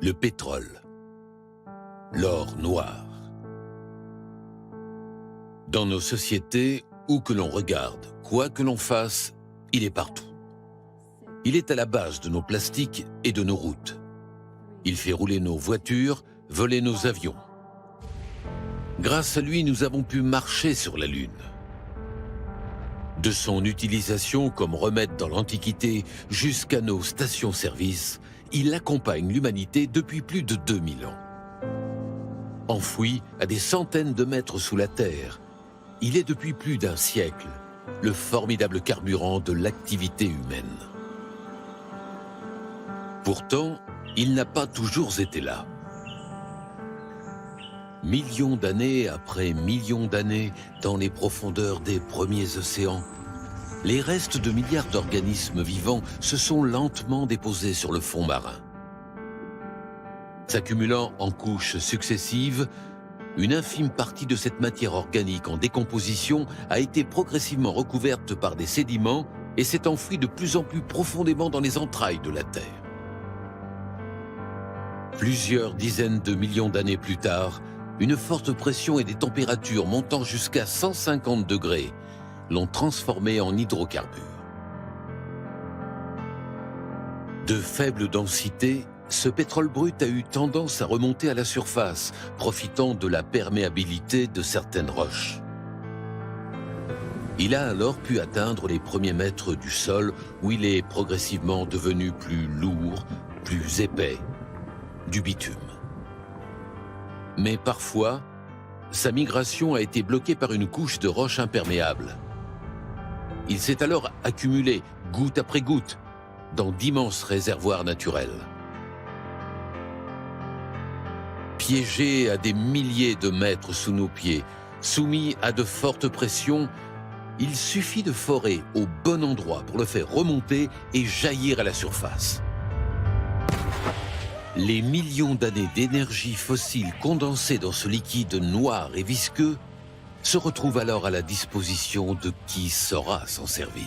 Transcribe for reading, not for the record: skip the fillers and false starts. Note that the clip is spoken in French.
le pétrole, l'or noir. Dans nos sociétés, où que l'on regarde, quoi que l'on fasse, il est partout. Il est à la base de nos plastiques et de nos routes. Il fait rouler nos voitures, voler nos avions. Grâce à lui, nous avons pu marcher sur la Lune. De son utilisation comme remède dans l'Antiquité jusqu'à nos stations-service, il accompagne l'humanité depuis plus de 2000 ans. Enfoui à des centaines de mètres sous la Terre, il est depuis plus d'un siècle le formidable carburant de l'activité humaine. Pourtant, il n'a pas toujours été là. Millions d'années après millions d'années, dans les profondeurs des premiers océans, les restes de milliards d'organismes vivants se sont lentement déposés sur le fond marin. S'accumulant en couches successives, une infime partie de cette matière organique en décomposition a été progressivement recouverte par des sédiments et s'est enfouie de plus en plus profondément dans les entrailles de la Terre. Plusieurs dizaines de millions d'années plus tard, une forte pression et des températures montant jusqu'à 150 degrés l'ont transformé en hydrocarbures. De faible densité, ce pétrole brut a eu tendance à remonter à la surface, profitant de la perméabilité de certaines roches. Il a alors pu atteindre les premiers mètres du sol, où il est progressivement devenu plus lourd, plus épais, du bitume. Mais parfois, sa migration a été bloquée par une couche de roches imperméables. Il s'est alors accumulé, goutte après goutte, dans d'immenses réservoirs naturels. Piégé à des milliers de mètres sous nos pieds, soumis à de fortes pressions, il suffit de forer au bon endroit pour le faire remonter et jaillir à la surface. Les millions d'années d'énergie fossile condensée dans ce liquide noir et visqueux se retrouvent alors à la disposition de qui saura s'en servir.